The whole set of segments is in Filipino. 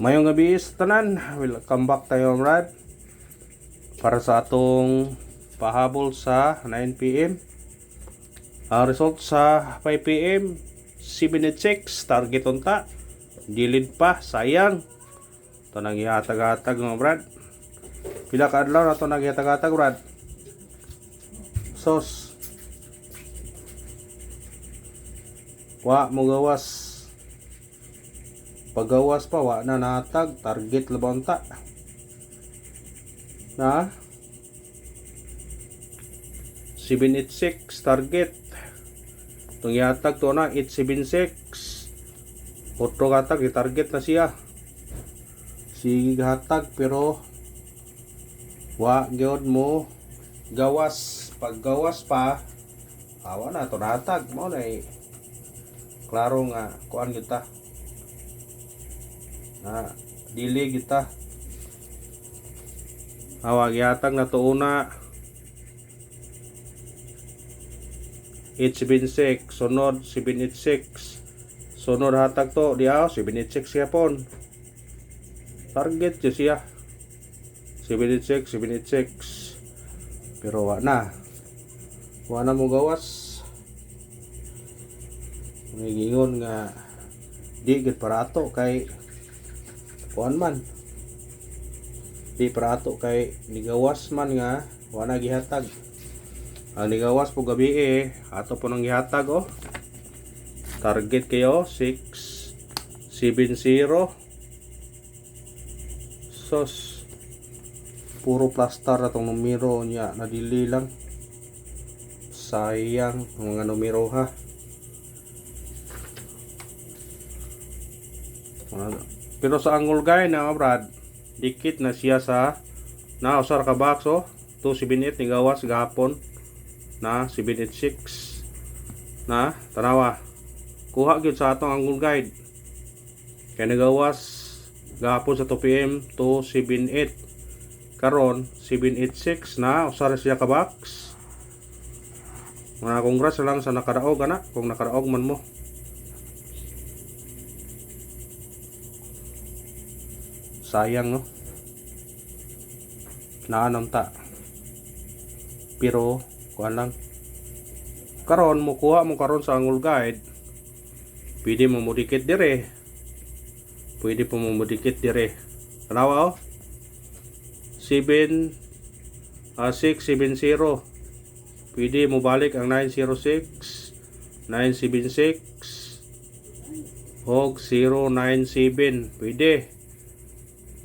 Mayong gabi is tanan. Welcome back tayo Brad. Para sa atong pahabol sa 9 p.m. Ang result sa 5 p.m. 7.6 target unta. Dilid pa, sayang. Ito nang ihatag-hatag mga Brad. Pila ka adlaw na ito nang ihatag-hatag Brad. Sos. Wa mo gawas. Pagawas pa wa na natag target labonta na 786 target itong yatag to na 876 otro hatag di target na siya sige hatag pero wa gyud mo gawas paggawas pa awa na to natag mo na klaro nga kuan kita na dili kita awag yatag na to una 876 sunod 786 sunod hatag to diaw 786 yapon target jo siya 786 786 pero wa na mo gawas may gingon nga di gid parato kay kuan man di prato kay nigawas man nga wala gihatag ang nigawas po gabi ato po nang gihatag target kayo 670 sos puro plastar atong numero niya nadili lang sayang mga numero ha pero sa angle guy na Brad, dikit na siya sa na usar ka box 278 ni gawas gahapon na 786 na tanawa. Kuha gyud sa atong angle guide. Kay nagawas gahapon sa 2 PM 278. Karon 786 na usar siya ka box. Mga congrats lang sa nakadaog ana kung nakadaog man mo. Sayang naanam ta pero kuan lang karon mo kuha mo karon sa angle guide pwede mo modikit dire tanawa 670 pwede mo balik ang 906 976 og 097 pwede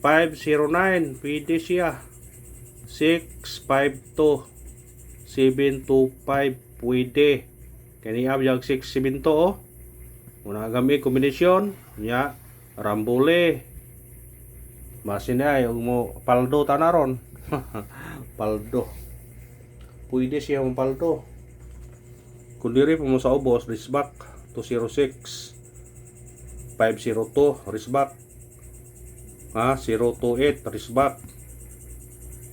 509 pwede siya 652 725 pwede kani abyag 672 una gamit kombinasyon nya rambole masin ay mo paldo tanaron paldo pwede siya mong paldo kung diri po mo sa ubos risback 206 502 risback 028 risback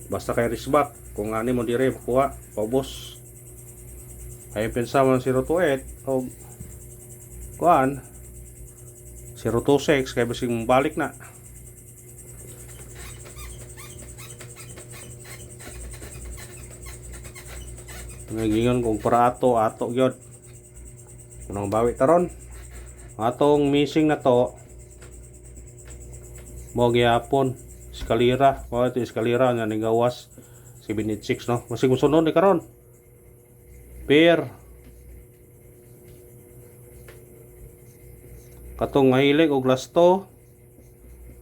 basta kay risback kung ani mo dire kuha paubos ay pensa man 028 o kuan 026 kay basing balik na nagingon kung para ato gyud unang bawi taron atong missing na to mo gyapon eskalera mo ito eskalera nga nigawas 786 no masig sunod ni karon per katong mahilig og lasto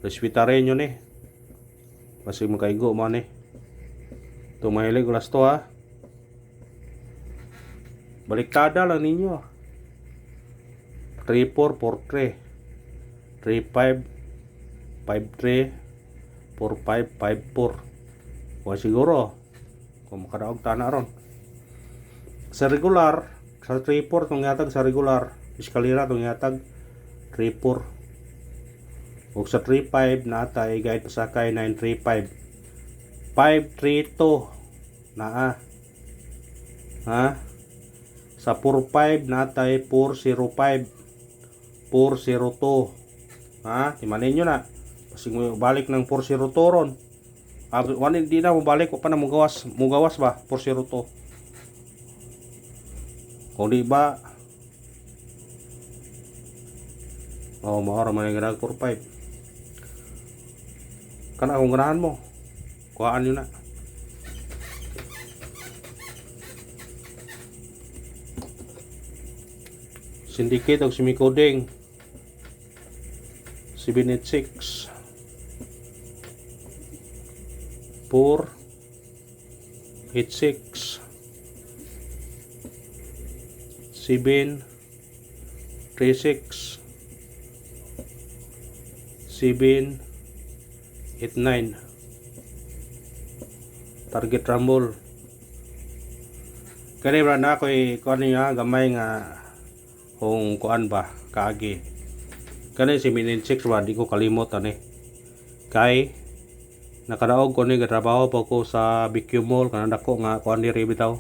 respetarenyo ni masig makaigo mo ni to mahilig og lasto ha baliktada lang ninyo 3443 35 53 45 54 o siguro kung makadaog tana ron sa regular sa 34 tong yatag sa regular eskalera tong yatag 34 o sa 35 natay guide pasakay 935 532 naa ha sa 45 natay 405 402 ha timanin nyo na Kasi mo balik ng 402 ron. Wani di na mo balik, pa na mugawas ba 402. Kung di ba, maora man yung ganag 45. Kana kung ganahan mo, kuhaan yun na. Syndicate og semikoding 786 486 736 789 target rumble. Kani ra na ko'y kuan niya gamay nga kung kuan ba kaagi. Kani si Minin 6 ba di ko kalimot ani. Kay nakadaog ko ni trabaho pa ko sa BQ Mall kana dako nga kuan diri bitaw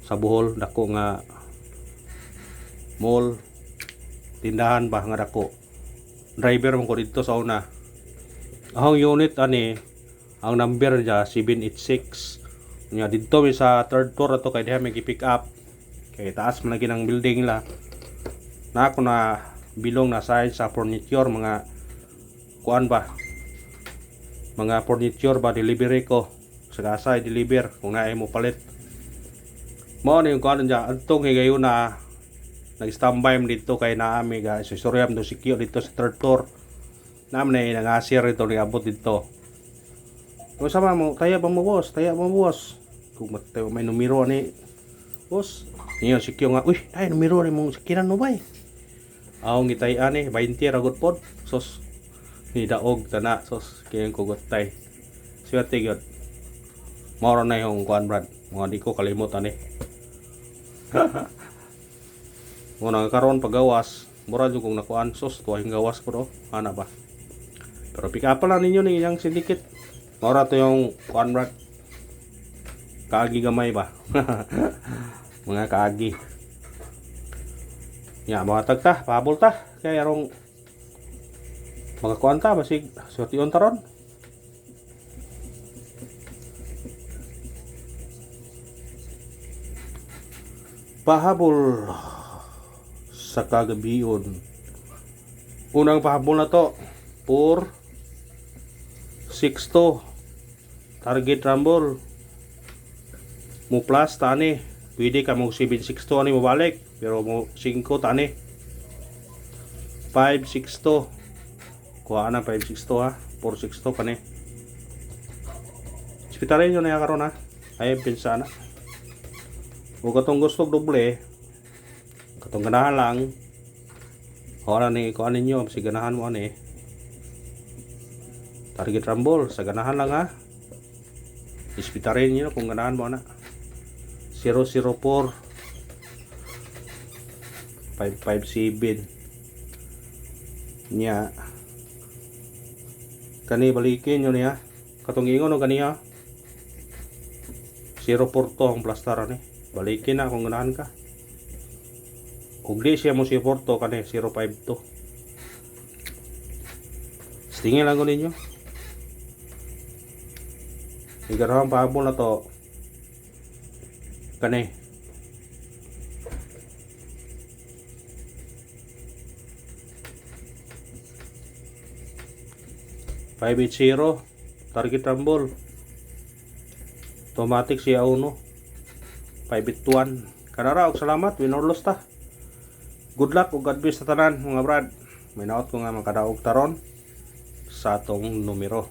sa Bohol, dako nga mall tindahan ba nga dako. Driver man ko dito sa una. Ang unit ani ang number niya 786. Nya dito mi sa third floor ato kay diha may pick up. Kay taas man lagi ng building nila. Na ako na bilong na size sa furniture mga kuan ba. Mga furniture ba delivery ko. Sagasa i-deliver kung naay mo palit. Mao ni yung kuan niya adtong higayon na nag-standby mo dito kay naami ga susuryam do secure dito sa third floor. Naman na nangasir ito ni abot dito. Kung sama mo, taya ba mo boss? Kung may numero ni boss. Niyo secure nga, uy, ay numero ni mong sakiran no bay. Aong gitay ani 20 ragot pod. Sos ni daog tana sos kayang kugot tay. Swerte gyud. Moro na yung kuan brad. Mga di ko kalimot ani. Muna karon pagawas, mura jud kung nakuan sos tuwing gawas ko do. Ana ba? Pero pick up lang ninyo ni yang syndicate. Mora to yung kuan brad. Kaagi gamay ba? Mga kaagi. Ya, mga tagta, pabol ta. Kaya arong mga kuan ta basig sution taron. Pahabol sa kagabion. Unang pahabol na to 462 target rumble mo plus tani pwede ka mo 762 ani mo balik pero mo 5 tani 562 kuha na 562 ha 462 pa ni hospitalin nyo na yan karon ha ay pinsa na o katong gusto doble katong ganahan lang ora ni kuha ninyo si ganahan mo ani target rumble sa ganahan lang ha ispitarin nyo kung ganahan mo na 004 557 nya kani balikin nyo niya katong ingon o kaniya 04 to ang plastar ni balikin na kung ganahan ka ug di siya mo 04 to kani 05 to stingin lang ko ninyo igarahang pahabol na to kani 580 target rumble automatic siya uno 581 kanara og salamat winorlos ta good luck ug God bless sa tanan mga brad may naot ko nga makadaog taron sa atong numero.